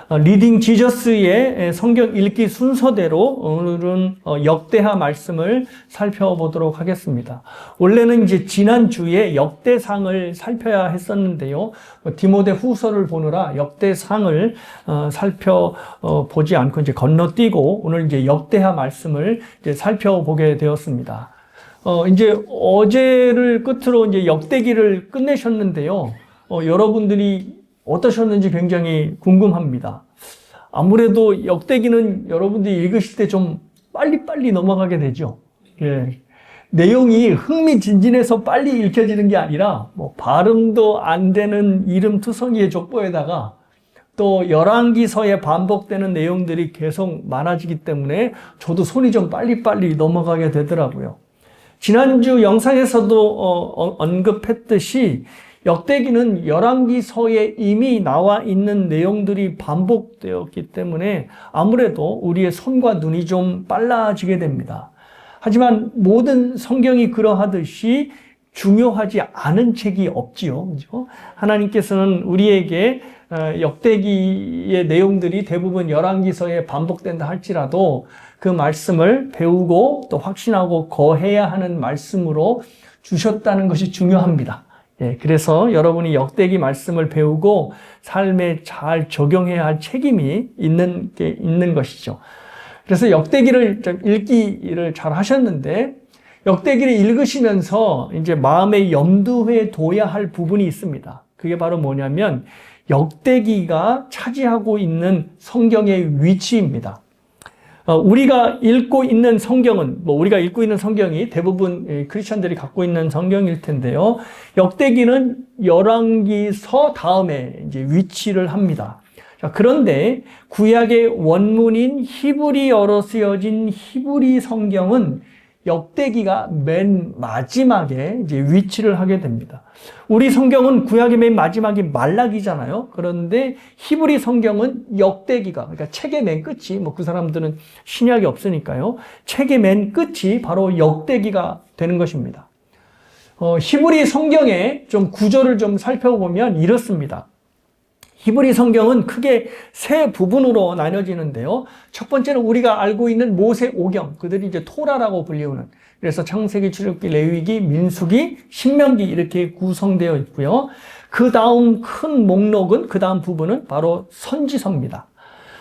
리딩 지저스의 성경 읽기 순서대로 오늘은 역대하 말씀을 살펴보도록 하겠습니다. 원래는 이제 지난주에 역대상을 살펴야 했었는데요. 디모데 후서를 보느라 역대상을 살펴보지 않고 이제 건너뛰고 오늘 이제 역대하 말씀을 이제 살펴보게 되었습니다. 이제 어제를 끝으로 이제 역대기를 끝내셨는데요. 여러분들이 어떠셨는지 굉장히 궁금합니다. 아무래도 역대기는 여러분들이 읽으실 때 좀 빨리빨리 넘어가게 되죠. 예. 내용이 흥미진진해서 빨리 읽혀지는 게 아니라 발음도 안 되는 이름투성이의 족보에다가 또 열왕기서에 반복되는 내용들이 계속 많아지기 때문에 저도 손이 좀 빨리빨리 넘어가게 되더라고요. 지난주 영상에서도 언급했듯이 역대기는 열왕기서에 이미 나와 있는 내용들이 반복되었기 때문에 아무래도 우리의 손과 눈이 좀 빨라지게 됩니다. 하지만 모든 성경이 그러하듯이 중요하지 않은 책이 없지요. 그죠? 하나님께서는 우리에게 역대기의 내용들이 대부분 열왕기서에 반복된다 할지라도 그 말씀을 배우고 또 확신하고 거해야 하는 말씀으로 주셨다는 것이 중요합니다. 예, 그래서 여러분이 역대기 말씀을 배우고 삶에 잘 적용해야 할 책임이 있는 것이죠. 그래서 역대기를 읽기를 잘 하셨는데 역대기를 읽으시면서 이제 마음에 염두에 둬야 할 부분이 있습니다. 그게 바로 뭐냐면 역대기가 차지하고 있는 성경의 위치입니다. 우리가 읽고 있는 성경은, 우리가 읽고 있는 성경이 대부분 크리스천들이 갖고 있는 성경일 텐데요. 역대기는 열왕기서 다음에 이제 위치를 합니다. 자, 그런데 구약의 원문인 히브리어로 쓰여진 히브리 성경은 역대기가 맨 마지막에 이제 위치를 하게 됩니다. 우리 성경은 구약의 맨 마지막이 말라기잖아요. 그런데 히브리 성경은 역대기가, 그러니까 책의 맨 끝이, 그 사람들은 신약이 없으니까요. 책의 맨 끝이 바로 역대기가 되는 것입니다. 히브리 성경의 좀 구조를 좀 살펴보면 이렇습니다. 히브리 성경은 크게 세 부분으로 나뉘어지는데요. 첫 번째는 우리가 알고 있는 모세 오경, 그들이 이제 토라라고 불리우는, 그래서 창세기, 출애굽기, 레위기, 민수기, 신명기 이렇게 구성되어 있고요. 그 다음 큰 목록은, 그 다음 부분은 바로 선지서입니다.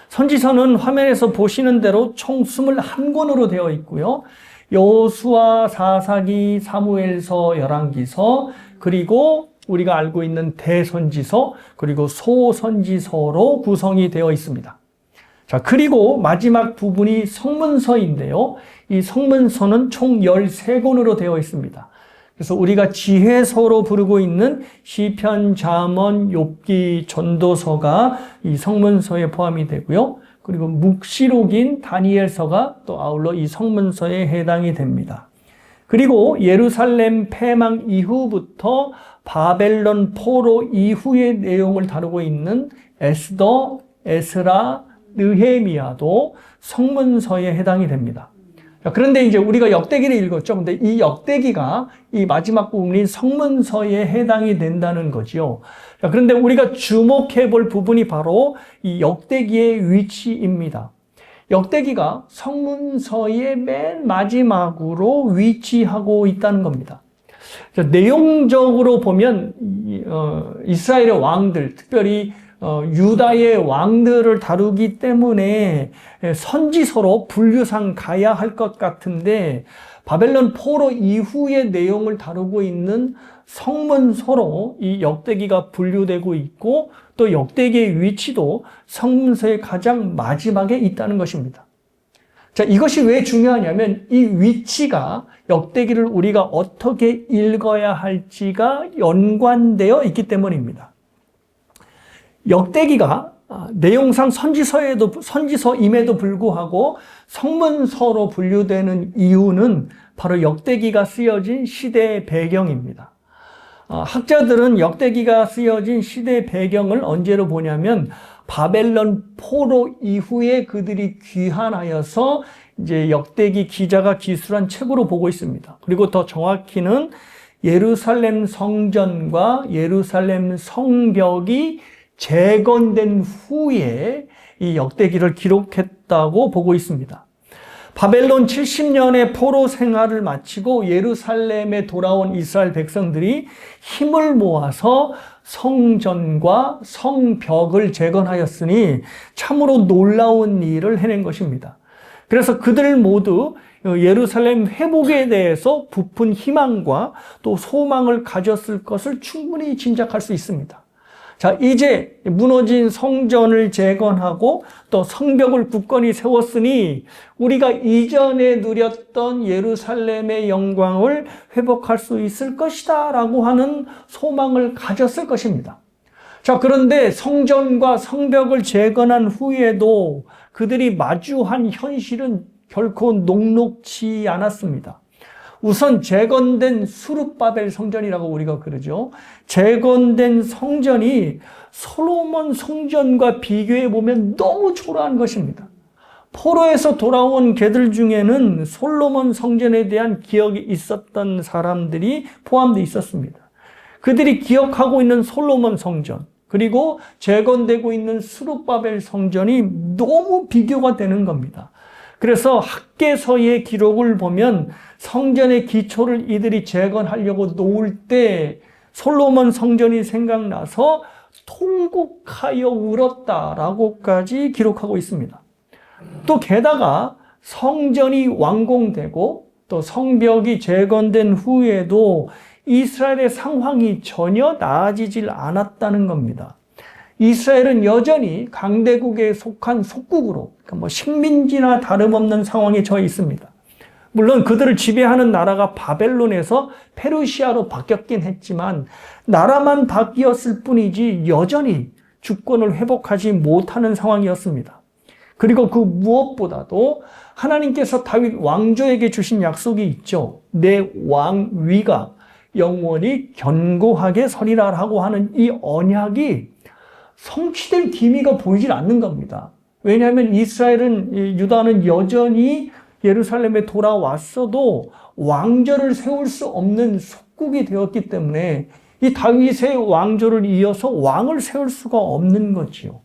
선지서는 화면에서 보시는 대로 총 21권으로 되어 있고요. 여호수아, 사사기, 사무엘서, 열왕기서, 그리고 우리가 알고 있는 대선지서, 그리고 소선지서로 구성이 되어 있습니다. 자, 그리고 마지막 부분이 성문서인데요. 이 성문서는 총 13권으로 되어 있습니다. 그래서 우리가 지혜서로 부르고 있는 시편, 잠언, 욥기, 전도서가 이 성문서에 포함이 되고요. 그리고 묵시록인 다니엘서가 또 아울러 이 성문서에 해당이 됩니다. 그리고 예루살렘 패망 이후부터 바벨론 포로 이후의 내용을 다루고 있는 에스더, 에스라, 느헤미야도 성문서에 해당이 됩니다. 그런데 이제 우리가 역대기를 읽었죠. 근데 이 역대기가 이 마지막 부분인 성문서에 해당이 된다는 거지요. 그런데 우리가 주목해 볼 부분이 바로 이 역대기의 위치입니다. 역대기가 성문서의 맨 마지막으로 위치하고 있다는 겁니다. 내용적으로 보면 이스라엘의 왕들, 특별히 유다의 왕들을 다루기 때문에 선지서로 분류상 가야 할 것 같은데 바벨론 포로 이후의 내용을 다루고 있는 성문서로 이 역대기가 분류되고 있고 또 역대기의 위치도 성문서의 가장 마지막에 있다는 것입니다. 자, 이것이 왜 중요하냐면 이 위치가 역대기를 우리가 어떻게 읽어야 할지가 연관되어 있기 때문입니다. 역대기가 내용상 선지서임에도 불구하고 성문서로 분류되는 이유는 바로 역대기가 쓰여진 시대의 배경입니다. 학자들은 역대기가 쓰여진 시대 배경을 언제로 보냐면 바벨론 포로 이후에 그들이 귀환하여서 이제 역대기 기자가 기술한 책으로 보고 있습니다. 그리고 더 정확히는 예루살렘 성전과 예루살렘 성벽이 재건된 후에 이 역대기를 기록했다고 보고 있습니다. 바벨론 70년의 포로 생활을 마치고 예루살렘에 돌아온 이스라엘 백성들이 힘을 모아서 성전과 성벽을 재건하였으니 참으로 놀라운 일을 해낸 것입니다. 그래서 그들 모두 예루살렘 회복에 대해서 부푼 희망과 또 소망을 가졌을 것을 충분히 짐작할 수 있습니다. 자, 이제 무너진 성전을 재건하고 또 성벽을 굳건히 세웠으니 우리가 이전에 누렸던 예루살렘의 영광을 회복할 수 있을 것이다 라고 하는 소망을 가졌을 것입니다. 자, 그런데 성전과 성벽을 재건한 후에도 그들이 마주한 현실은 결코 녹록지 않았습니다. 우선 재건된 수룹바벨 성전이라고 우리가 그러죠. 재건된 성전이 솔로몬 성전과 비교해 보면 너무 초라한 것입니다. 포로에서 돌아온 개들 중에는 솔로몬 성전에 대한 기억이 있었던 사람들이 포함되어 있었습니다. 그들이 기억하고 있는 솔로몬 성전, 그리고 재건되고 있는 수룹바벨 성전이 너무 비교가 되는 겁니다. 그래서 학개서의 기록을 보면 성전의 기초를 이들이 재건하려고 놓을 때 솔로몬 성전이 생각나서 통곡하여 울었다라고까지 기록하고 있습니다. 또 게다가 성전이 완공되고 또 성벽이 재건된 후에도 이스라엘의 상황이 전혀 나아지질 않았다는 겁니다. 이스라엘은 여전히 강대국에 속한 속국으로, 그러니까 식민지나 다름없는 상황에 처해 있습니다. 물론 그들을 지배하는 나라가 바벨론에서 페르시아로 바뀌었긴 했지만 나라만 바뀌었을 뿐이지 여전히 주권을 회복하지 못하는 상황이었습니다. 그리고 그 무엇보다도 하나님께서 다윗 왕조에게 주신 약속이 있죠. 내 왕위가 영원히 견고하게 서리라라고 하는 이 언약이 성취될 기미가 보이질 않는 겁니다. 왜냐하면 이스라엘은, 유다는 여전히 예루살렘에 돌아왔어도 왕조를 세울 수 없는 속국이 되었기 때문에 이 다윗의 왕조를 이어서 왕을 세울 수가 없는 거지요.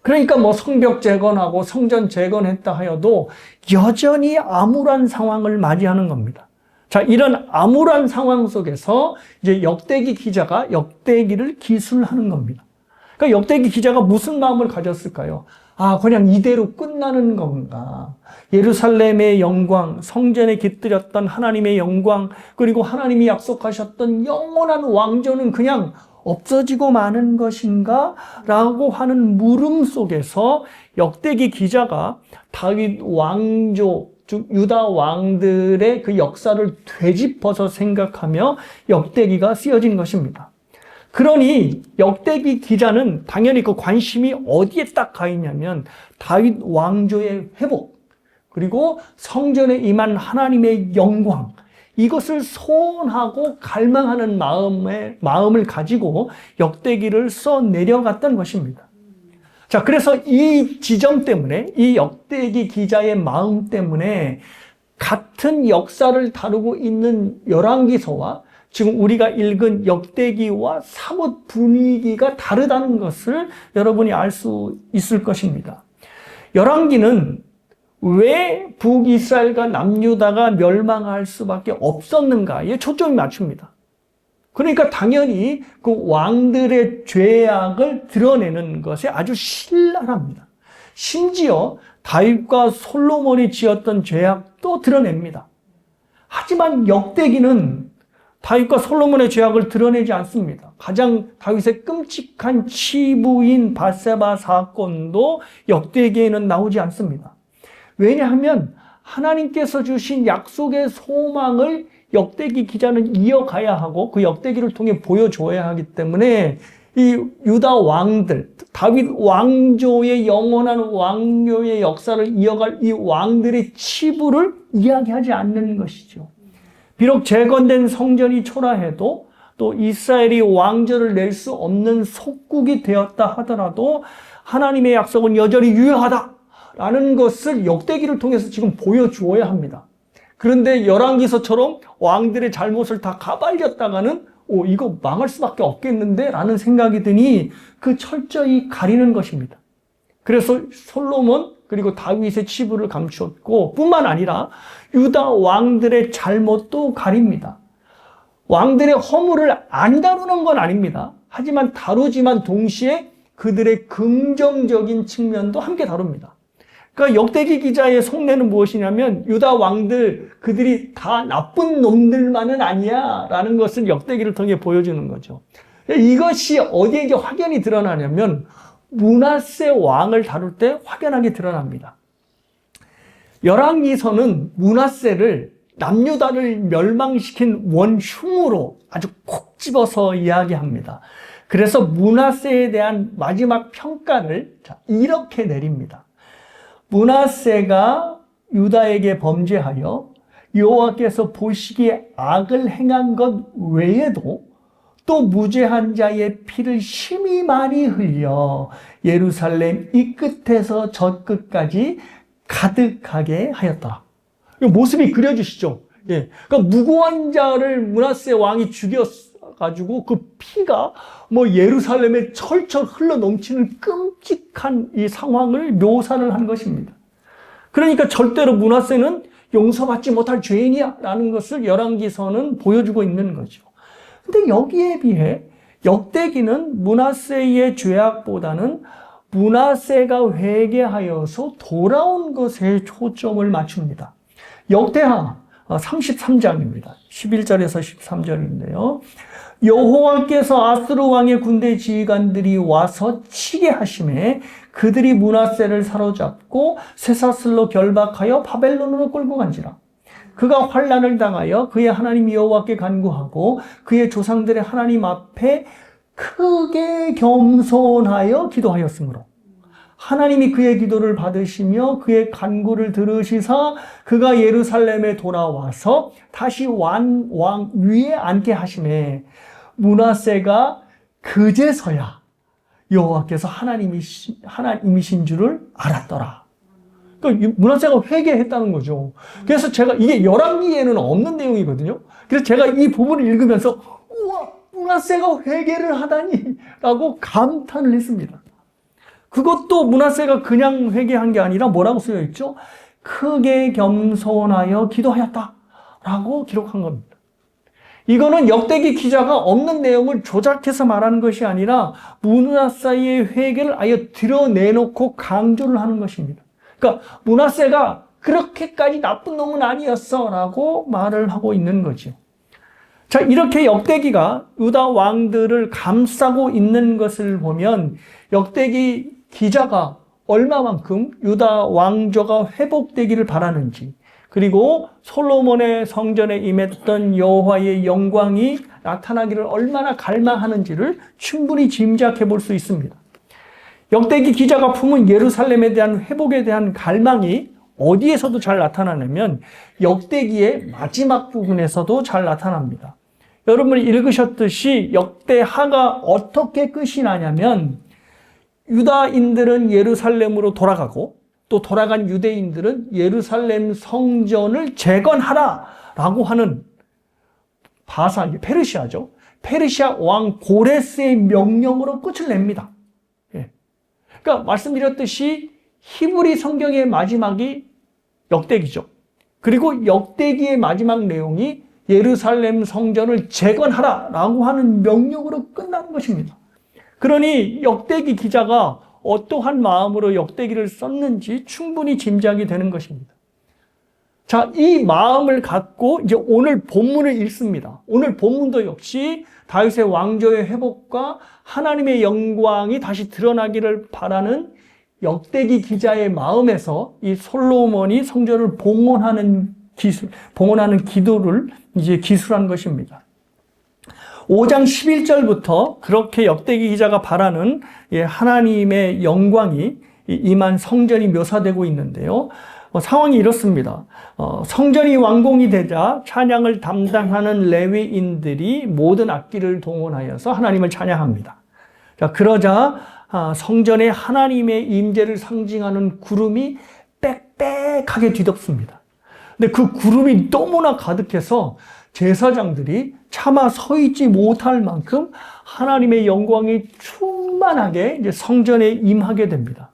그러니까 성벽 재건하고 성전 재건했다 하여도 여전히 암울한 상황을 맞이하는 겁니다. 자, 이런 암울한 상황 속에서 이제 역대기 기자가 역대기를 기술하는 겁니다. 그러니까 역대기 기자가 무슨 마음을 가졌을까요? 아, 그냥 이대로 끝나는 건가? 예루살렘의 영광, 성전에 깃들였던 하나님의 영광, 그리고 하나님이 약속하셨던 영원한 왕조는 그냥 없어지고 마는 것인가? 라고 하는 물음 속에서 역대기 기자가 다윗 왕조, 즉 유다 왕들의 그 역사를 되짚어서 생각하며 역대기가 쓰여진 것입니다. 그러니 역대기 기자는 당연히 그 관심이 어디에 딱 가 있냐면 다윗 왕조의 회복, 그리고 성전에 임한 하나님의 영광, 이것을 소원하고 갈망하는 마음을 가지고 역대기를 써 내려갔던 것입니다. 자, 그래서 이 지점 때문에, 이 역대기 기자의 마음 때문에 같은 역사를 다루고 있는 열왕기서와 지금 우리가 읽은 역대기와 사뭇 분위기가 다르다는 것을 여러분이 알 수 있을 것입니다. 열왕기는 왜 북이스라엘과 남유다가 멸망할 수밖에 없었는가에 초점이 맞춥니다. 그러니까 당연히 그 왕들의 죄악을 드러내는 것에 아주 신랄합니다. 심지어 다윗과 솔로몬이 지었던 죄악도 드러냅니다. 하지만 역대기는 다윗과 솔로몬의 죄악을 드러내지 않습니다. 가장 다윗의 끔찍한 치부인 밧세바 사건도 역대기에는 나오지 않습니다. 왜냐하면 하나님께서 주신 약속의 소망을 역대기 기자는 이어가야 하고 그 역대기를 통해 보여줘야 하기 때문에 이 유다 왕들, 다윗 왕조의 영원한 왕조의 역사를 이어갈 이 왕들의 치부를 이야기하지 않는 것이죠. 비록 재건된 성전이 초라해도 또 이스라엘이 왕조를 낼 수 없는 속국이 되었다 하더라도 하나님의 약속은 여전히 유효하다라는 것을 역대기를 통해서 지금 보여주어야 합니다. 그런데 열왕기서처럼 왕들의 잘못을 다 가발렸다가는 이거 망할 수밖에 없겠는데 라는 생각이 드니 그 철저히 가리는 것입니다. 그래서 솔로몬 그리고 다윗의 치부를 감추었고 뿐만 아니라 유다 왕들의 잘못도 가립니다. 왕들의 허물을 안 다루는 건 아닙니다. 하지만 다루지만 동시에 그들의 긍정적인 측면도 함께 다룹니다. 그러니까 역대기 기자의 속내는 무엇이냐면 유다 왕들 그들이 다 나쁜 놈들만은 아니야 라는 것을 역대기를 통해 보여주는 거죠. 이것이 어디에 이제 확연히 드러나냐면 므낫세 왕을 다룰 때 확연하게 드러납니다. 열왕기서는 므낫세를 남유다를 멸망시킨 원흉으로 아주 콕 집어서 이야기합니다. 그래서 므낫세에 대한 마지막 평가를 이렇게 내립니다. 므낫세가 유다에게 범죄하여 여호와께서 보시기에 악을 행한 것 외에도 또 무죄한 자의 피를 심히 많이 흘려 예루살렘 이 끝에서 저 끝까지 가득하게 하였더라. 모습이 그려지시죠? 예. 그러니까 무고한 자를 므낫세 왕이 죽여가지고 그 피가 뭐 예루살렘에 철철 흘러 넘치는 끔찍한 이 상황을 묘사를 한 것입니다. 그러니까 절대로 므낫세는 용서받지 못할 죄인이야 라는 것을 열왕기서는 보여주고 있는 거죠. 근데 여기에 비해 역대기는 므낫세의 죄악보다는 므낫세가 회개하여서 돌아온 것에 초점을 맞춥니다. 역대하 33장입니다. 11절에서 13절인데요. 여호와께서 아스루 왕의 군대 지휘관들이 와서 치게 하심에 그들이 므낫세를 사로잡고 쇠사슬로 결박하여 바벨론으로 끌고 간지라. 그가 환난을 당하여 그의 하나님 여호와께 간구하고 그의 조상들의 하나님 앞에 크게 겸손하여 기도하였으므로 하나님이 그의 기도를 받으시며 그의 간구를 들으시사 그가 예루살렘에 돌아와서 다시 왕 위에 앉게 하심에 므낫세가 그제서야 여호와께서 하나님이신 줄을 알았더라. 그러니까 므낫세가 회개했다는 거죠. 그래서 제가 이게 열왕기에는 없는 내용이거든요. 그래서 제가 이 부분을 읽으면서 우와, 므낫세가 회개를 하다니 라고 감탄을 했습니다. 그것도 므낫세가 그냥 회개한 게 아니라 뭐라고 쓰여 있죠? 크게 겸손하여 기도하였다 라고 기록한 겁니다. 이거는 역대기 기자가 없는 내용을 조작해서 말하는 것이 아니라 므낫세의 회개를 아예 드러내놓고 강조를 하는 것입니다. 그러니까 므낫세가 그렇게까지 나쁜 놈은 아니었어 라고 말을 하고 있는 거죠. 자, 이렇게 역대기가 유다 왕들을 감싸고 있는 것을 보면 역대기 기자가 얼마만큼 유다 왕조가 회복되기를 바라는지, 그리고 솔로몬의 성전에 임했던 여호와의 영광이 나타나기를 얼마나 갈망하는지를 충분히 짐작해 볼 수 있습니다. 역대기 기자가 품은 예루살렘에 대한 회복에 대한 갈망이 어디에서도 잘 나타나냐면 역대기의 마지막 부분에서도 잘 나타납니다. 여러분이 읽으셨듯이 역대하가 어떻게 끝이 나냐면 유다인들은 예루살렘으로 돌아가고 또 돌아간 유대인들은 예루살렘 성전을 재건하라 라고 하는 바사, 페르시아죠. 페르시아 왕 고레스의 명령으로 끝을 냅니다. 예. 그러니까 말씀드렸듯이 히브리 성경의 마지막이 역대기죠. 그리고 역대기의 마지막 내용이 예루살렘 성전을 재건하라 라고 하는 명령으로 끝나는 것입니다. 그러니 역대기 기자가 어떠한 마음으로 역대기를 썼는지 충분히 짐작이 되는 것입니다. 자, 이 마음을 갖고 이제 오늘 본문을 읽습니다. 오늘 본문도 역시 다윗의 왕조의 회복과 하나님의 영광이 다시 드러나기를 바라는 역대기 기자의 마음에서 이 솔로몬이 성전을 봉헌하는 기도를 이제 기술한 것입니다. 5장 11절부터 그렇게 역대기 기자가 바라는 하나님의 영광이 임한 성전이 묘사되고 있는데요. 상황이 이렇습니다. 성전이 완공이 되자 찬양을 담당하는 레위인들이 모든 악기를 동원하여서 하나님을 찬양합니다. 자, 그러자 성전에 하나님의 임재를 상징하는 구름이 빽빽하게 뒤덮습니다. 근데 그 구름이 너무나 가득해서 제사장들이 차마 서 있지 못할 만큼 하나님의 영광이 충만하게 이제 성전에 임하게 됩니다.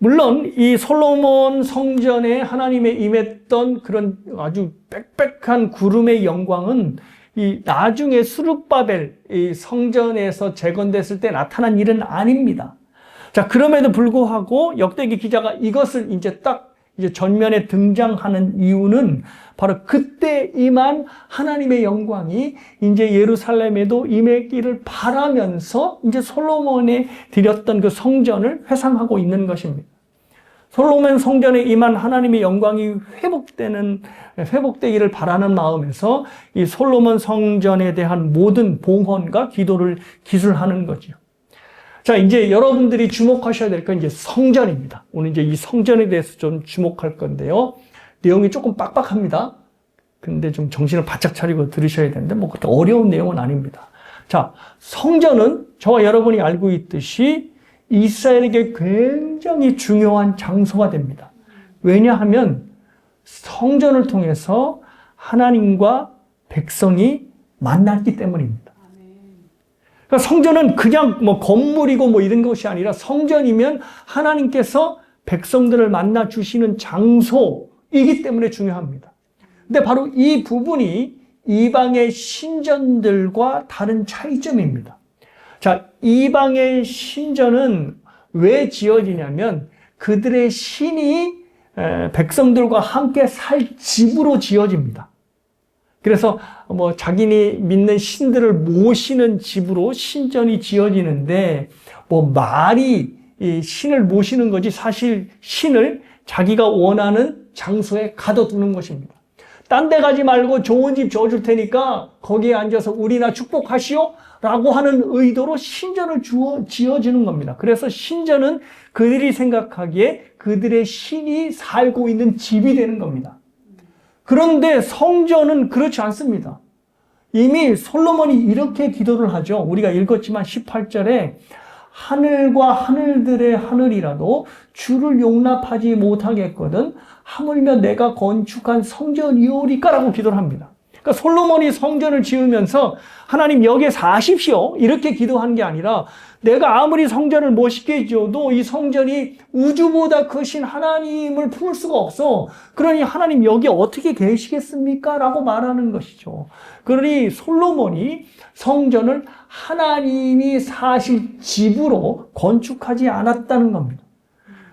물론 이 솔로몬 성전에 하나님의 임했던 그런 아주 빽빽한 구름의 영광은 이 나중에 스룹바벨 이 성전에서 재건됐을 때 나타난 일은 아닙니다. 자, 그럼에도 불구하고 역대기 기자가 이것을 이제 전면에 등장하는 이유는 바로 그때 임한 하나님의 영광이 이제 예루살렘에도 임했기를 바라면서 이제 솔로몬에 드렸던 그 성전을 회상하고 있는 것입니다. 솔로몬 성전에 임한 하나님의 영광이 회복되기를 바라는 마음에서 이 솔로몬 성전에 대한 모든 봉헌과 기도를 기술하는 거죠. 자, 이제 여러분들이 주목하셔야 될 건 이제 성전입니다. 오늘 이제 이 성전에 대해서 좀 주목할 건데요. 내용이 조금 빡빡합니다. 근데 좀 정신을 바짝 차리고 들으셔야 되는데, 뭐, 그렇게 어려운 내용은 아닙니다. 자, 성전은 저와 여러분이 알고 있듯이 이스라엘에게 굉장히 중요한 장소가 됩니다. 왜냐하면 성전을 통해서 하나님과 백성이 만났기 때문입니다. 그러니까 성전은 그냥 뭐 건물이고 뭐 이런 것이 아니라 성전이면 하나님께서 백성들을 만나 주시는 장소이기 때문에 중요합니다. 근데 바로 이 부분이 이방의 신전들과 다른 차이점입니다. 자, 이방의 신전은 왜 지어지냐면 그들의 신이 백성들과 함께 살 집으로 지어집니다. 그래서 뭐 자기네 믿는 신들을 모시는 집으로 신전이 지어지는데 뭐 말이 이 신을 모시는 거지 사실 신을 자기가 원하는 장소에 가둬두는 것입니다. 딴 데 가지 말고 좋은 집 줘줄 테니까 거기에 앉아서 우리나 축복하시오 라고 하는 의도로 신전을 지어주는 겁니다. 그래서 신전은 그들이 생각하기에 그들의 신이 살고 있는 집이 되는 겁니다. 그런데 성전은 그렇지 않습니다. 이미 솔로몬이 이렇게 기도를 하죠. 우리가 읽었지만 18절에 하늘과 하늘들의 하늘이라도 주를 용납하지 못하겠거든 하물며 내가 건축한 성전이오리까라고 기도를 합니다. 그러니까 솔로몬이 성전을 지으면서 하나님 여기에 사십시오 이렇게 기도한 게 아니라 내가 아무리 성전을 멋있게 지어도 이 성전이 우주보다 크신 하나님을 품을 수가 없어. 그러니 하나님 여기 어떻게 계시겠습니까? 라고 말하는 것이죠. 그러니 솔로몬이 성전을 하나님이 사실 집으로 건축하지 않았다는 겁니다.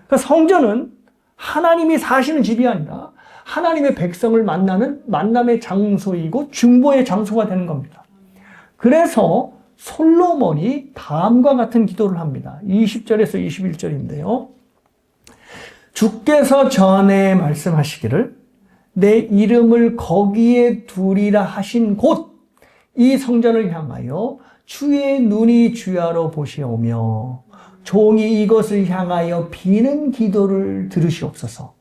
그러니까 성전은 하나님이 사시는 집이 아니라 하나님의 백성을 만나는 만남의 장소이고 중보의 장소가 되는 겁니다. 그래서 솔로몬이 다음과 같은 기도를 합니다. 20절에서 21절인데요. 주께서 전에 말씀하시기를 내 이름을 거기에 두리라 하신 곳 이 성전을 향하여 주의 눈이 주야로 보시오며 종이 이것을 향하여 비는 기도를 들으시옵소서.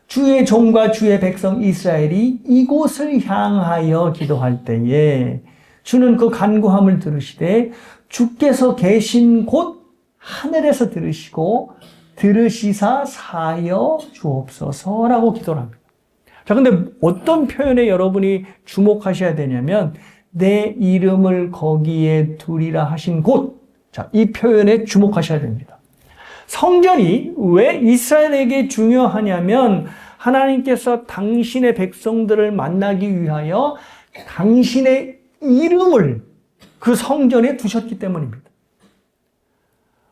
주의 종과 주의 백성 이스라엘이 이곳을 향하여 기도할 때에 주는 그 간구함을 들으시되 주께서 계신 곳 하늘에서 들으시고 들으시사 사여 주옵소서라고 기도를 합니다. 자, 근데 어떤 표현에 여러분이 주목하셔야 되냐면 내 이름을 거기에 두리라 하신 곳. 자, 이 표현에 주목하셔야 됩니다. 성전이 왜 이스라엘에게 중요하냐면 하나님께서 당신의 백성들을 만나기 위하여 당신의 이름을 그 성전에 두셨기 때문입니다.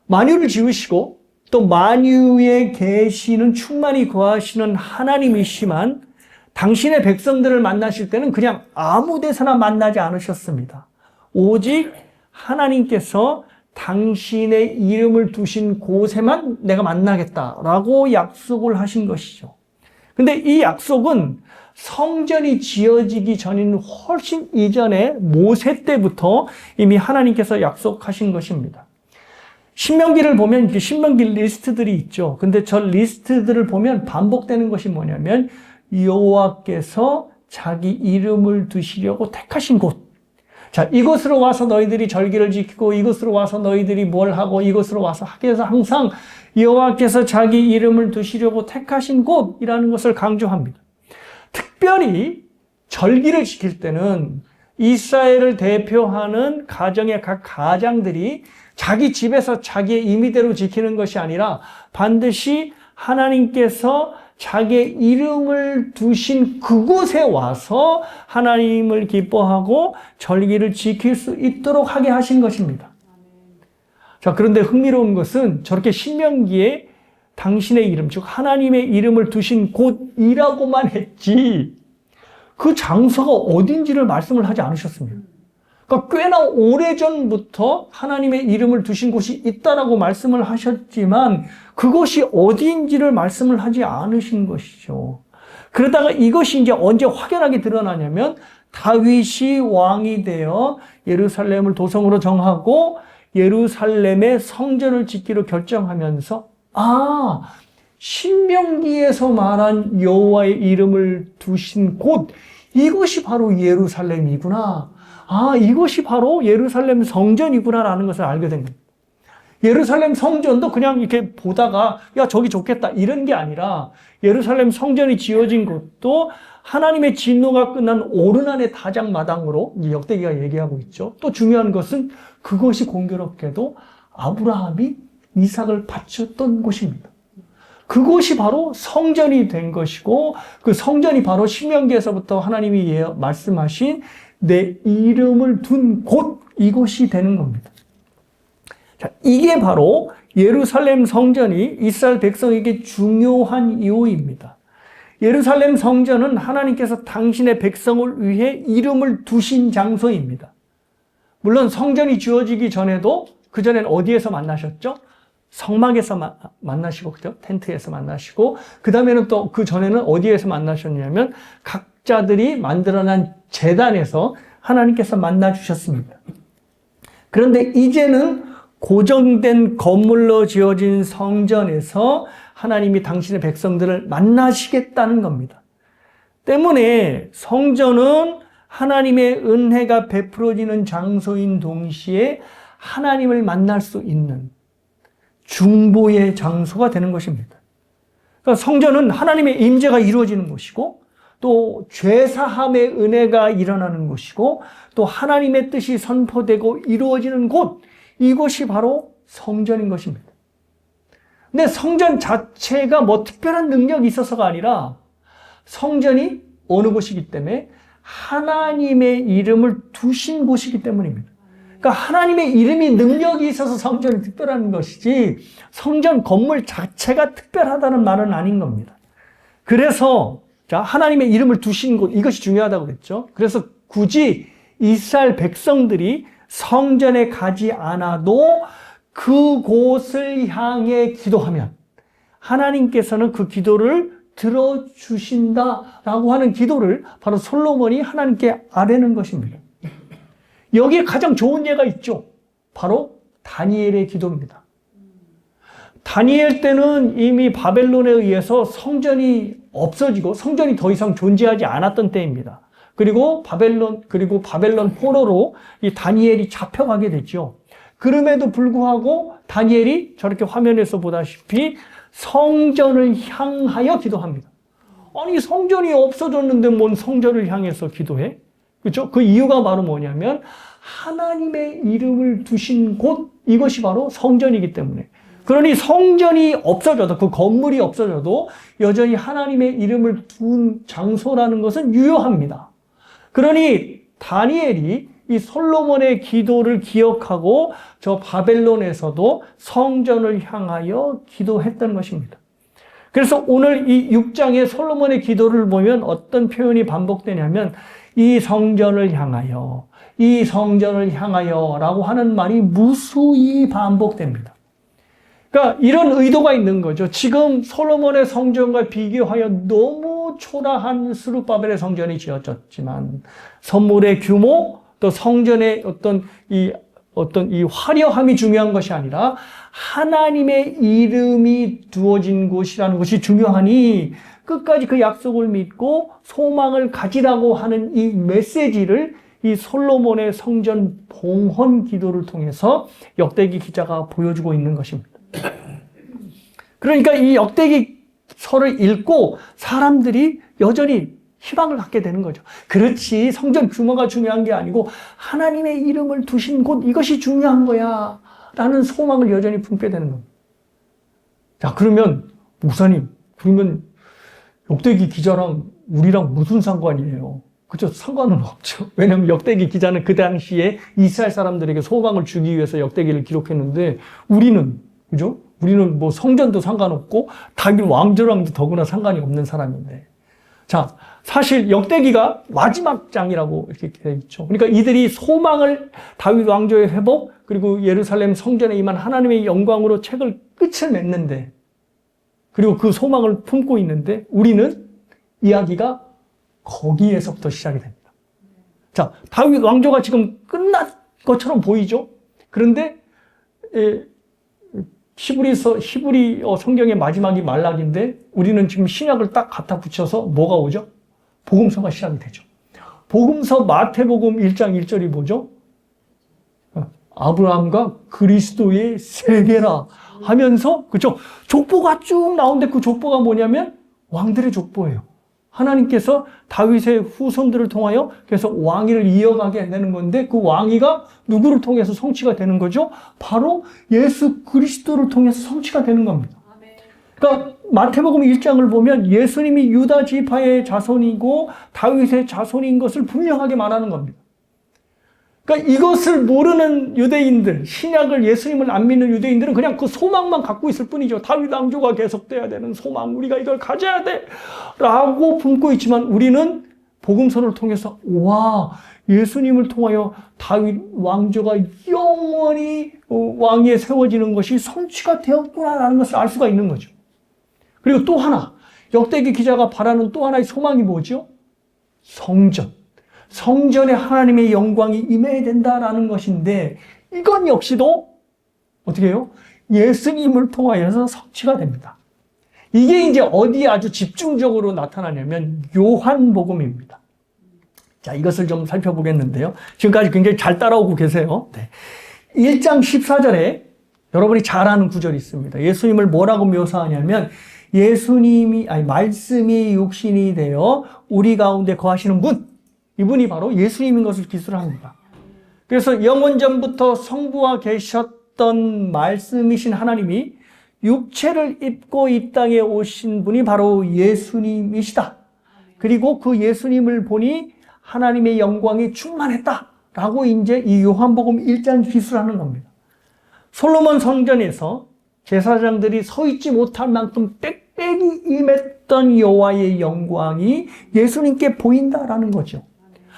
만유를 지으시고 또 만유에 계시는 충만히 거하시는 하나님이시만 당신의 백성들을 만나실 때는 그냥 아무 데서나 만나지 않으셨습니다. 오직 하나님께서 당신의 이름을 두신 곳에만 내가 만나겠다라고 약속을 하신 것이죠. 근데 이 약속은 성전이 지어지기 전인 훨씬 이전에 모세 때부터 이미 하나님께서 약속하신 것입니다. 신명기를 보면 이렇게 신명기 리스트들이 있죠. 근데 저 리스트들을 보면 반복되는 것이 뭐냐면 여호와께서 자기 이름을 두시려고 택하신 곳. 자, 이곳으로 와서 너희들이 절기를 지키고 이곳으로 와서 너희들이 뭘 하고 이곳으로 와서 하게 해서 항상 여호와께서 자기 이름을 두시려고 택하신 곳이라는 것을 강조합니다. 특별히 절기를 지킬 때는 이스라엘을 대표하는 가정의 각 가장들이 자기 집에서 자기의 임의대로 지키는 것이 아니라 반드시 하나님께서 자기의 이름을 두신 그곳에 와서 하나님을 기뻐하고 절기를 지킬 수 있도록 하게 하신 것입니다. 자, 그런데 흥미로운 것은 저렇게 신명기에 당신의 이름, 즉 하나님의 이름을 두신 곳이라고만 했지 그 장소가 어딘지를 말씀을 하지 않으셨습니다. 그러니까 꽤나 오래전부터 하나님의 이름을 두신 곳이 있다라고 말씀을 하셨지만 그것이 어디인지를 말씀을 하지 않으신 것이죠. 그러다가 이것이 이제 언제 확연하게 드러나냐면 다윗이 왕이 되어 예루살렘을 도성으로 정하고 예루살렘의 성전을 짓기로 결정하면서 신명기에서 말한 여호와의 이름을 두신 곳, 이것이 바로 예루살렘이구나. 이것이 바로 예루살렘 성전이구나라는 것을 알게 된 겁니다. 예루살렘 성전도 그냥 이렇게 보다가 야 저기 좋겠다 이런 게 아니라 예루살렘 성전이 지어진 것도 하나님의 진노가 끝난 오르난의 다장마당으로 역대기가 얘기하고 있죠. 또 중요한 것은 그것이 공교롭게도 아브라함이 이삭을 바쳤던 곳입니다. 그곳이 바로 성전이 된 것이고 그 성전이 바로 신명기에서부터 하나님이 말씀하신 내 이름을 둔 곳, 이곳이 되는 겁니다. 자, 이게 바로 예루살렘 성전이 이스라엘 백성에게 중요한 이유입니다. 예루살렘 성전은 하나님께서 당신의 백성을 위해 이름을 두신 장소입니다. 물론 성전이 지어지기 전에도 그전엔 어디에서 만나셨죠? 성막에서 만나시고, 그죠? 텐트에서 만나시고, 그 다음에는 또 그 전에는 어디에서 만나셨냐면 각자들이 만들어낸 제단에서 하나님께서 만나주셨습니다. 그런데 이제는 고정된 건물로 지어진 성전에서 하나님이 당신의 백성들을 만나시겠다는 겁니다. 때문에 성전은 하나님의 은혜가 베풀어지는 장소인 동시에 하나님을 만날 수 있는 중보의 장소가 되는 것입니다. 그러니까 성전은 하나님의 임재가 이루어지는 곳이고 또 죄사함의 은혜가 일어나는 곳이고 또 하나님의 뜻이 선포되고 이루어지는 곳, 이곳이 바로 성전인 것입니다. 근데 성전 자체가 뭐 특별한 능력이 있어서가 아니라 성전이 어느 곳이기 때문에 하나님의 이름을 두신 곳이기 때문입니다. 그러니까 하나님의 이름이 능력이 있어서 성전이 특별한 것이지 성전 건물 자체가 특별하다는 말은 아닌 겁니다. 그래서 하나님의 이름을 두신 곳, 이것이 중요하다고 그랬죠. 그래서 굳이 이스라엘 백성들이 성전에 가지 않아도 그곳을 향해 기도하면 하나님께서는 그 기도를 들어주신다라고 하는 기도를 바로 솔로몬이 하나님께 아뢰는 것입니다. 여기에 가장 좋은 예가 있죠. 바로 다니엘의 기도입니다. 다니엘 때는 이미 바벨론에 의해서 성전이 없어지고 성전이 더 이상 존재하지 않았던 때입니다. 그리고 바벨론 포로로 이 다니엘이 잡혀가게 됐죠. 그럼에도 불구하고 다니엘이 저렇게 화면에서 보다시피 성전을 향하여 기도합니다. 아니 성전이 없어졌는데 뭔 성전을 향해서 기도해? 그렇죠? 그 이유가 바로 뭐냐면 하나님의 이름을 두신 곳, 이것이 바로 성전이기 때문에. 그러니 성전이 없어져도, 그 건물이 없어져도 여전히 하나님의 이름을 둔 장소라는 것은 유효합니다. 그러니 다니엘이 이 솔로몬의 기도를 기억하고 저 바벨론에서도 성전을 향하여 기도했던 것입니다. 그래서 오늘 이 6장의 솔로몬의 기도를 보면 어떤 표현이 반복되냐면 이 성전을 향하여, 이 성전을 향하여 라고 하는 말이 무수히 반복됩니다. 그러니까 이런 의도가 있는 거죠. 지금 솔로몬의 성전과 비교하여 너무 초라한 스룹바벨의 성전이 지어졌지만 선물의 규모, 또 성전의 어떤 이 화려함이 중요한 것이 아니라 하나님의 이름이 두어진 곳이라는 것이 중요하니 끝까지 그 약속을 믿고 소망을 가지라고 하는 이 메시지를 이 솔로몬의 성전 봉헌 기도를 통해서 역대기 기자가 보여주고 있는 것입니다. 그러니까 이 역대기서를 읽고 사람들이 여전히 희망을 갖게 되는 거죠. 그렇지, 성전 규모가 중요한 게 아니고 하나님의 이름을 두신 곳, 이것이 중요한 거야 라는 소망을 여전히 품게 되는 겁니다. 자, 그러면 목사님, 그러면 역대기 기자랑 우리랑 무슨 상관이에요? 그죠? 상관은 없죠. 왜냐하면 역대기 기자는 그 당시에 이스라엘 사람들에게 소망을 주기 위해서 역대기를 기록했는데 우리는, 그죠? 우리는 뭐 성전도 상관없고 다윗 왕조랑도 더구나 상관이 없는 사람인데. 자, 사실 역대기가 마지막 장이라고 이렇게 되어 있죠. 그러니까 이들이 소망을 다윗 왕조의 회복 그리고 예루살렘 성전에 임한 하나님의 영광으로 책을 끝을 맺는데 그리고 그 소망을 품고 있는데 우리는 이야기가 거기에서부터 시작이 됩니다. 자, 다윗 왕조가 지금 끝난 것처럼 보이죠? 그런데 히브리 성경의 마지막이 말락인데 우리는 지금 신약을 딱 갖다 붙여서 뭐가 오죠? 복음서가 시작이 되죠. 복음서 마태복음 1장 1절이 뭐죠? 아브라함과 그리스도의 세계라 하면서 그죠? 족보가 쭉 나오는데 그 족보가 뭐냐면 왕들의 족보예요. 하나님께서 다윗의 후손들을 통하여 그래서 왕위를 이어가게 되는 건데 그 왕위가 누구를 통해서 성취가 되는 거죠? 바로 예수 그리스도를 통해서 성취가 되는 겁니다. 그러니까 마태복음 1장을 보면 예수님이 유다 지파의 자손이고 다윗의 자손인 것을 분명하게 말하는 겁니다. 그러니까 이것을 모르는 유대인들, 신약을 예수님을 안 믿는 유대인들은 그냥 그 소망만 갖고 있을 뿐이죠. 다윗 왕조가 계속돼야 되는 소망, 우리가 이걸 가져야 돼 라고 품고 있지만 우리는 복음서를 통해서 와, 예수님을 통하여 다윗 왕조가 영원히 왕위에 세워지는 것이 성취가 되었구나라는 것을 알 수가 있는 거죠. 그리고 또 하나, 역대기 기자가 바라는 또 하나의 소망이 뭐죠? 성전. 성전에 하나님의 영광이 임해야 된다라는 것인데 이건 역시도 어떻게 해요? 예수님을 통하여서 성취가 됩니다. 이게 이제 어디에 아주 집중적으로 나타나냐면 요한복음입니다. 자, 이것을 좀 살펴보겠는데요. 지금까지 굉장히 잘 따라오고 계세요. 네. 1장 14절에 여러분이 잘 아는 구절이 있습니다. 예수님을 뭐라고 묘사하냐면 말씀이 육신이 되어 우리 가운데 거하시는 분, 이분이 바로 예수님인 것을 기술을 합니다. 그래서 영원전부터 성부와 계셨던 말씀이신 하나님이 육체를 입고 이 땅에 오신 분이 바로 예수님이시다. 그리고 그 예수님을 보니 하나님의 영광이 충만했다라고 이제 이 요한복음 1장 기술하는 겁니다. 솔로몬 성전에서 제사장들이 서 있지 못할 만큼 빽빽이 임했던 여호와의 영광이 예수님께 보인다라는 거죠.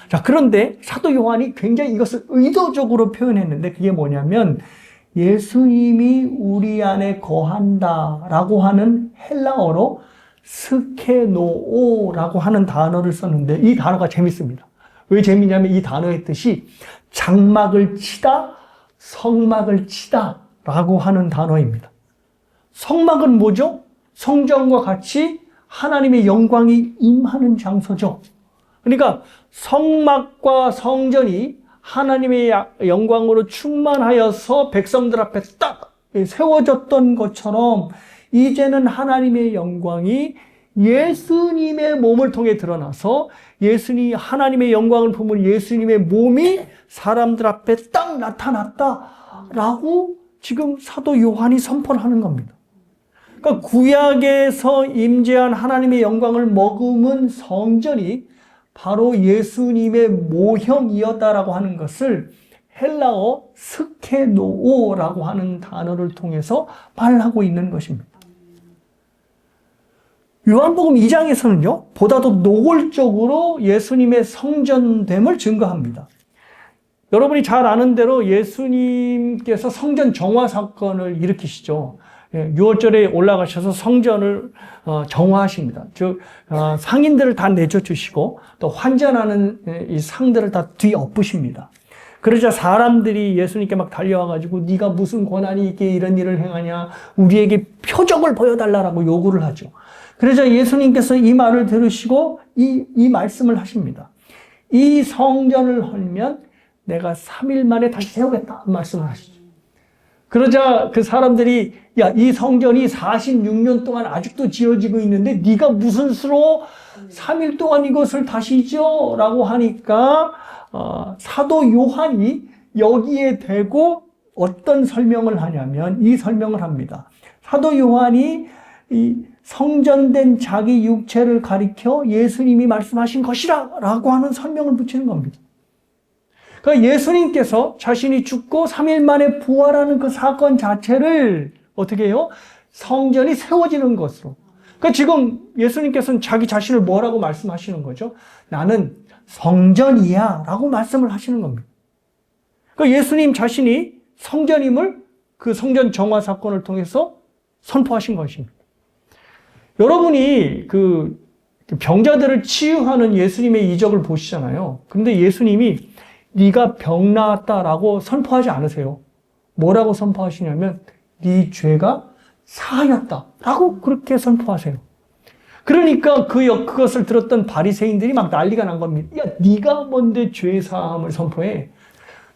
자, 그런데 사도 요한이 굉장히 이것을 의도적으로 표현했는데 그게 뭐냐면 예수님이 우리 안에 거한다라고 하는 헬라어로 스케노오라고 하는 단어를 썼는데 이 단어가 재밌습니다. 왜 재밌냐면 이 단어의 뜻이 장막을 치다, 성막을 치다 라고 하는 단어입니다. 성막은 뭐죠? 성전과 같이 하나님의 영광이 임하는 장소죠. 그러니까 성막과 성전이 하나님의 영광으로 충만하여서 백성들 앞에 딱 세워졌던 것처럼 이제는 하나님의 영광이 예수님의 몸을 통해 드러나서 하나님의 영광을 품은 예수님의 몸이 사람들 앞에 딱 나타났다라고 지금 사도 요한이 선포하는 겁니다. 그러니까 구약에서 임재한 하나님의 영광을 머금은 성전이 바로 예수님의 모형이었다라고 하는 것을 헬라어 스케노오라고 하는 단어를 통해서 말하고 있는 것입니다. 요한복음 2장에서는요, 보다도 노골적으로 예수님의 성전됨을 증거합니다. 여러분이 잘 아는 대로 예수님께서 성전 정화 사건을 일으키시죠. 6월절에 올라가셔서 성전을 정화하십니다. 즉 상인들을 다 내쫓으시고 또 환전하는 이 상들을 다 뒤엎으십니다. 그러자 사람들이 예수님께 막 달려와가지고 네가 무슨 권한이 있게 이런 일을 행하냐, 우리에게 표적을 보여달라고 요구를 하죠. 그러자 예수님께서 이 말을 들으시고 이 말씀을 하십니다. 이 성전을 헐면 내가 3일 만에 다시 세우겠다 말씀을 하시죠. 그러자 그 사람들이 야, 이 성전이 46년 동안 아직도 지어지고 있는데 네가 무슨 수로 3일 동안 이것을 다시 지어? 라고 하니까 사도 요한이 여기에 대고 어떤 설명을 하냐면 이 설명을 합니다. 사도 요한이 이 성전된 자기 육체를 가리켜 예수님이 말씀하신 것이라 라고 하는 설명을 붙이는 겁니다. 그러니까 예수님께서 자신이 죽고 3일 만에 부활하는 그 사건 자체를 어떻게 해요? 성전이 세워지는 것으로. 그러니까 지금 예수님께서는 자기 자신을 뭐라고 말씀하시는 거죠? 나는 성전이야 라고 말씀을 하시는 겁니다. 그러니까 예수님 자신이 성전임을 그 성전 정화 사건을 통해서 선포하신 것입니다. 여러분이 그 병자들을 치유하는 예수님의 이적을 보시잖아요. 그런데 예수님이 네가 병 나았다라고 선포하지 않으세요. 뭐라고 선포하시냐면 네 죄가 사하였다라고 그렇게 선포하세요. 그러니까 그것을 들었던 바리새인들이 막 난리가 난 겁니다. 야, 네가 뭔데 죄 사함을 선포해?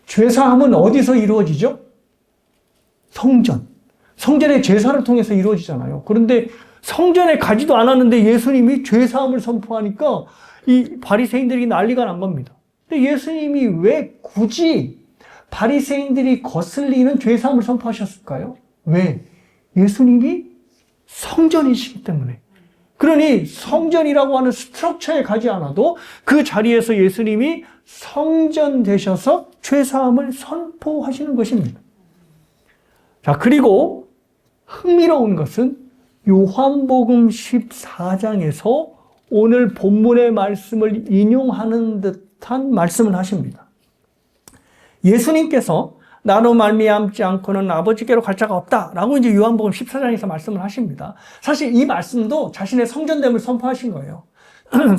죄 사함은 어디서 이루어지죠? 성전. 성전의 제사를 통해서 이루어지잖아요. 그런데 성전에 가지도 않았는데 예수님이 죄 사함을 선포하니까 이 바리새인들이 난리가 난 겁니다. 근데 예수님이 왜 굳이 바리새인들이 거슬리는 죄 사함을 선포하셨을까요? 왜? 예수님이 성전이시기 때문에. 그러니 성전이라고 하는 스트럭처에 가지 않아도 그 자리에서 예수님이 성전 되셔서 죄 사함을 선포하시는 것입니다. 자, 그리고 흥미로운 것은 요한복음 14장에서 오늘 본문의 말씀을 인용하는 듯한 말씀을 하십니다. 예수님께서 나로 말미암지 않고는 아버지께로 갈 자가 없다라고 이제 요한복음 14장에서 말씀을 하십니다. 사실 이 말씀도 자신의 성전됨을 선포하신 거예요.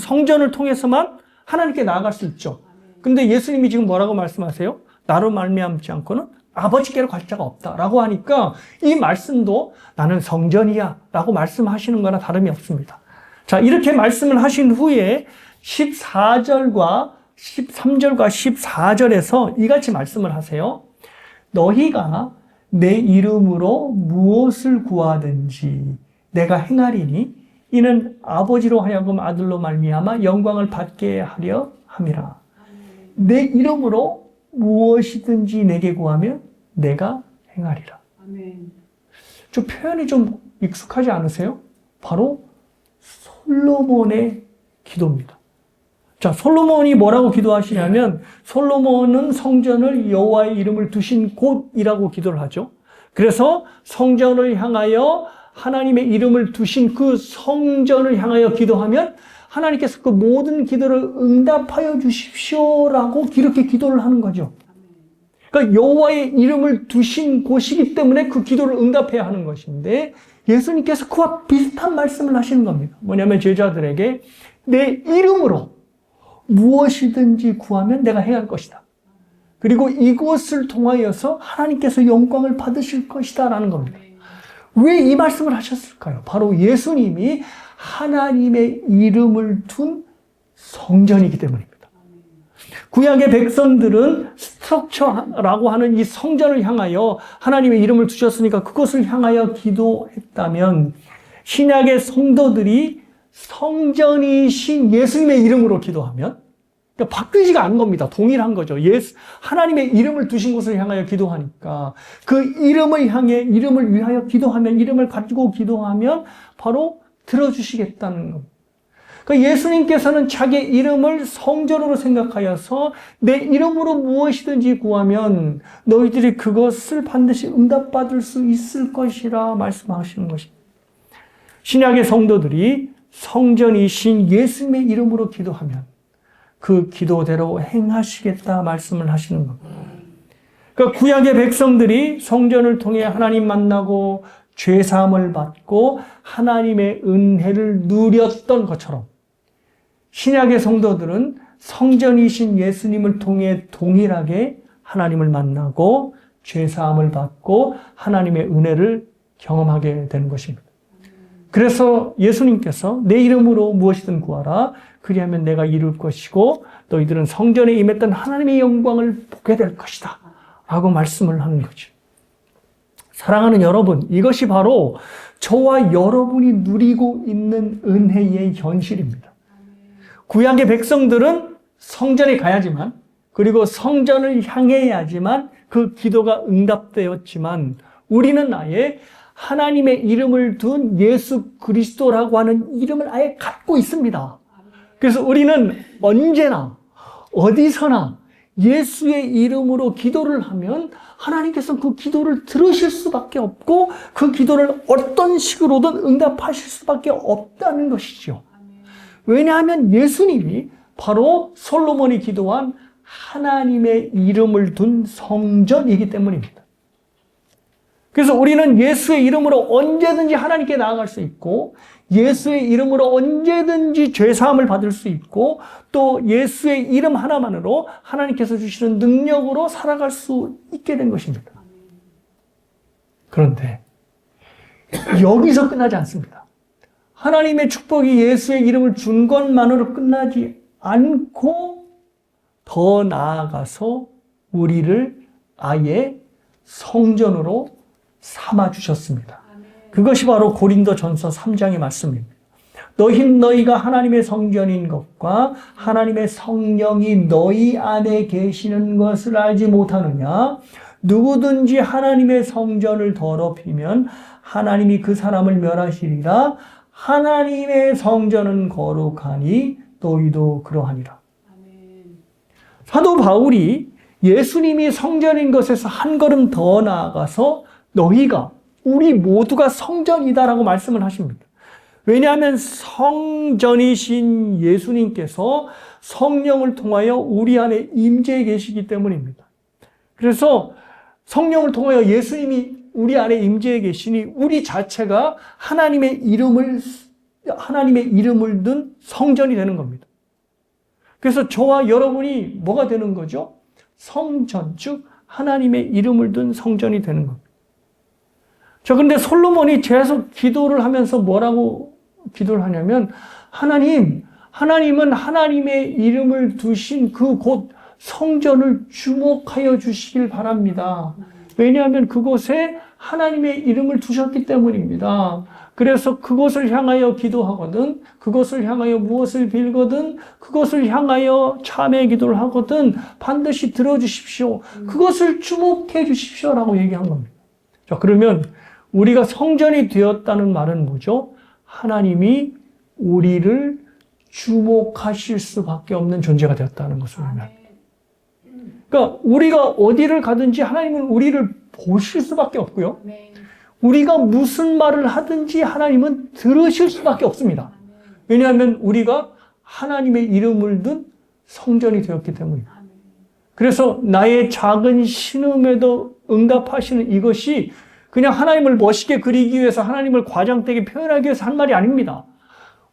성전을 통해서만 하나님께 나아갈 수 있죠. 근데 예수님이 지금 뭐라고 말씀하세요? 나로 말미암지 않고는 아버지께로 갈 자가 없다라고 하니까 이 말씀도 나는 성전이야 라고 말씀하시는 거나 다름이 없습니다. 자, 이렇게 말씀을 하신 후에 14절과 13절과 14절에서 이같이 말씀을 하세요. 너희가 내 이름으로 무엇을 구하든지 내가 행하리니 이는 아버지로 하여금 아들로 말미암아 영광을 받게 하려 함이라. 내 이름으로 무엇이든지 내게 구하면 내가 행하리라. 아멘. 저 표현이 좀 익숙하지 않으세요? 바로 솔로몬의 기도입니다. 자, 솔로몬이 뭐라고 기도하시냐면 솔로몬은 성전을 여호와의 이름을 두신 곳이라고 기도를 하죠. 그래서 성전을 향하여 하나님의 이름을 두신 그 성전을 향하여 기도하면 하나님께서 그 모든 기도를 응답하여 주십시오라고 이렇게 기도를 하는 거죠. 그러니까 여호와의 이름을 두신 곳이기 때문에 그 기도를 응답해야 하는 것인데 예수님께서 그와 비슷한 말씀을 하시는 겁니다. 뭐냐면 제자들에게 내 이름으로 무엇이든지 구하면 내가 행할 것이다. 그리고 이곳을 통하여서 하나님께서 영광을 받으실 것이다 라는 겁니다. 왜 이 말씀을 하셨을까요? 바로 예수님이 하나님의 이름을 둔 성전이기 때문입니다. 구약의 백성들은 스트럭처라고 하는 이 성전을 향하여 하나님의 이름을 두셨으니까 그것을 향하여 기도했다면 신약의 성도들이 성전이신 예수님의 이름으로 기도하면 그러니까 바뀌지가 않은 겁니다. 동일한 거죠. 하나님의 이름을 두신 곳을 향하여 기도하니까 그 이름을 향해 이름을 위하여 기도하면 이름을 가지고 기도하면 바로 들어주시겠다는 겁니다. 그러니까 예수님께서는 자기 이름을 성전으로 생각하여서 내 이름으로 무엇이든지 구하면 너희들이 그것을 반드시 응답받을 수 있을 것이라 말씀하시는 것입니다. 신약의 성도들이 성전이신 예수님의 이름으로 기도하면 그 기도대로 행하시겠다 말씀을 하시는 겁니다. 그러니까 구약의 백성들이 성전을 통해 하나님 만나고 죄사함을 받고 하나님의 은혜를 누렸던 것처럼 신약의 성도들은 성전이신 예수님을 통해 동일하게 하나님을 만나고 죄사함을 받고 하나님의 은혜를 경험하게 되는 것입니다. 그래서 예수님께서 내 이름으로 무엇이든 구하라. 그리하면 내가 이룰 것이고 너희들은 성전에 임했던 하나님의 영광을 보게 될 것이다. 라고 말씀을 하는 거죠. 사랑하는 여러분, 이것이 바로 저와 여러분이 누리고 있는 은혜의 현실입니다. 구약의 백성들은 성전에 가야지만 그리고 성전을 향해야지만 그 기도가 응답되었지만 우리는 아예 하나님의 이름을 둔 예수 그리스도라고 하는 이름을 아예 갖고 있습니다. 그래서 우리는 언제나 어디서나 예수의 이름으로 기도를 하면 하나님께서 그 기도를 들으실 수밖에 없고 그 기도를 어떤 식으로든 응답하실 수밖에 없다는 것이죠. 왜냐하면 예수님이 바로 솔로몬이 기도한 하나님의 이름을 둔 성전이기 때문입니다. 그래서 우리는 예수의 이름으로 언제든지 하나님께 나아갈 수 있고 예수의 이름으로 언제든지 죄사함을 받을 수 있고 또 예수의 이름 하나만으로 하나님께서 주시는 능력으로 살아갈 수 있게 된 것입니다. 그런데 여기서 끝나지 않습니다. 하나님의 축복이 예수의 이름을 준 것만으로 끝나지 않고 더 나아가서 우리를 아예 성전으로 삼아주셨습니다. 그것이 바로 고린도전서 3장의 말씀입니다. 너희가 하나님의 성전인 것과 하나님의 성령이 너희 안에 계시는 것을 알지 못하느냐? 누구든지 하나님의 성전을 더럽히면 하나님이 그 사람을 멸하시리라. 하나님의 성전은 거룩하니 너희도 그러하니라. 사도 바울이 예수님이 성전인 것에서 한 걸음 더 나아가서 너희가 우리 모두가 성전이다라고 말씀을 하십니다. 왜냐하면 성전이신 예수님께서 성령을 통하여 우리 안에 임재해 계시기 때문입니다. 그래서 성령을 통하여 예수님이 우리 안에 임재해 계시니 우리 자체가 하나님의 이름을 둔 성전이 되는 겁니다. 그래서 저와 여러분이 뭐가 되는 거죠? 성전, 즉 하나님의 이름을 둔 성전이 되는 겁니다. 그런데 솔로몬이 계속 기도를 하면서 뭐라고 기도를 하냐면 하나님은 하나님의 이름을 두신 그 곳 성전을 주목하여 주시길 바랍니다. 왜냐하면 그곳에 하나님의 이름을 두셨기 때문입니다. 그래서 그곳을 향하여 기도하거든, 그곳을 향하여 무엇을 빌거든, 그곳을 향하여 참회 기도를 하거든 반드시 들어주십시오. 그것을 주목해 주십시오라고 얘기한 겁니다. 자, 그러면 우리가 성전이 되었다는 말은 뭐죠? 하나님이 우리를 주목하실 수밖에 없는 존재가 되었다는 것을 의미합니다. 그러니까 우리가 어디를 가든지 하나님은 우리를 보실 수밖에 없고요. 우리가 무슨 말을 하든지 하나님은 들으실 수밖에 없습니다. 왜냐하면 우리가 하나님의 이름을 둔 성전이 되었기 때문입니다. 그래서 나의 작은 신음에도 응답하시는 이것이 그냥 하나님을 멋있게 그리기 위해서 하나님을 과장되게 표현하기 위해서 한 말이 아닙니다.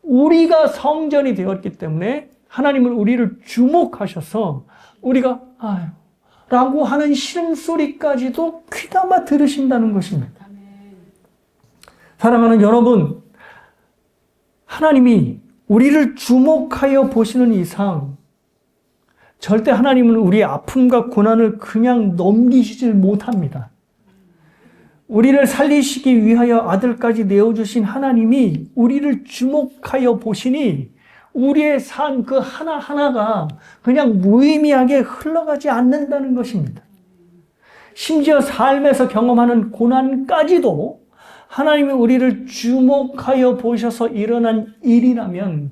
우리가 성전이 되었기 때문에 하나님은 우리를 주목하셔서 우리가 라고 하는 신음소리까지도 귀담아 들으신다는 것입니다. 사랑하는 여러분, 하나님이 우리를 주목하여 보시는 이상 절대 하나님은 우리의 아픔과 고난을 그냥 넘기시질 못합니다. 우리를 살리시기 위하여 아들까지 내어주신 하나님이 우리를 주목하여 보시니 우리의 삶 그 하나하나가 그냥 무의미하게 흘러가지 않는다는 것입니다. 심지어 삶에서 경험하는 고난까지도 하나님이 우리를 주목하여 보셔서 일어난 일이라면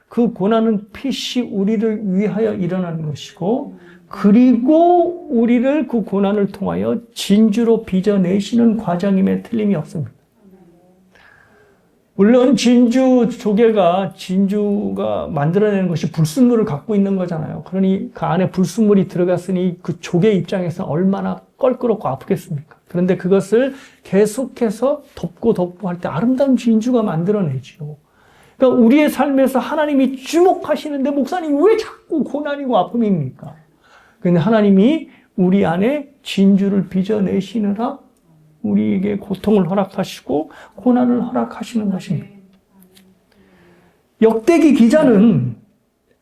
그 고난은 필시 우리를 위하여 일어나는 것이고 그리고 우리를 그 고난을 통하여 진주로 빚어내시는 과정임에 틀림이 없습니다. 물론 진주가 만들어내는 것이 불순물을 갖고 있는 거잖아요. 그러니 그 안에 불순물이 들어갔으니 그 조개 입장에서 얼마나 껄끄럽고 아프겠습니까? 그런데 그것을 계속해서 덮고 할 때 아름다운 진주가 만들어내죠. 그러니까 우리의 삶에서 하나님이 주목하시는데 목사님 왜 자꾸 고난이고 아픔입니까? 근데 하나님이 우리 안에 진주를 빚어내시느라 우리에게 고통을 허락하시고 고난을 허락하시는 것입니다. 역대기 기자는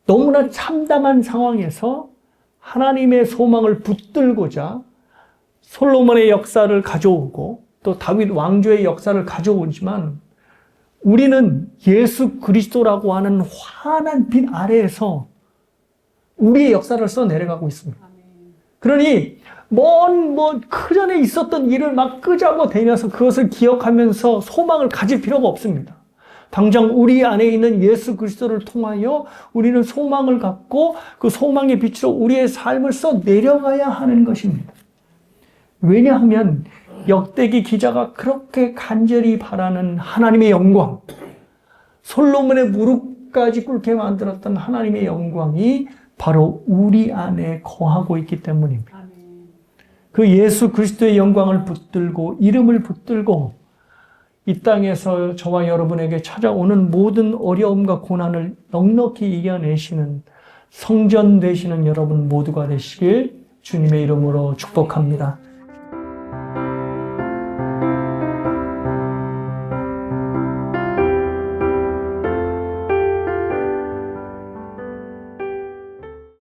너무나 참담한 상황에서 하나님의 소망을 붙들고자 솔로몬의 역사를 가져오고 또 다윗 왕조의 역사를 가져오지만 우리는 예수 그리스도라고 하는 환한 빛 아래에서 우리의 역사를 써 내려가고 있습니다. 그러니 그전에 있었던 일을 막 끄잡아 대면서 그것을 기억하면서 소망을 가질 필요가 없습니다. 당장 우리 안에 있는 예수 그리스도를 통하여 우리는 소망을 갖고 그 소망의 빛으로 우리의 삶을 써 내려가야 하는 것입니다. 왜냐하면 역대기 기자가 그렇게 간절히 바라는 하나님의 영광, 솔로몬의 무릎까지 꿇게 만들었던 하나님의 영광이 바로 우리 안에 거하고 있기 때문입니다. 그 예수 그리스도의 영광을 붙들고 이름을 붙들고 이 땅에서 저와 여러분에게 찾아오는 모든 어려움과 고난을 넉넉히 이겨내시는 성전 되시는 여러분 모두가 되시길 주님의 이름으로 축복합니다.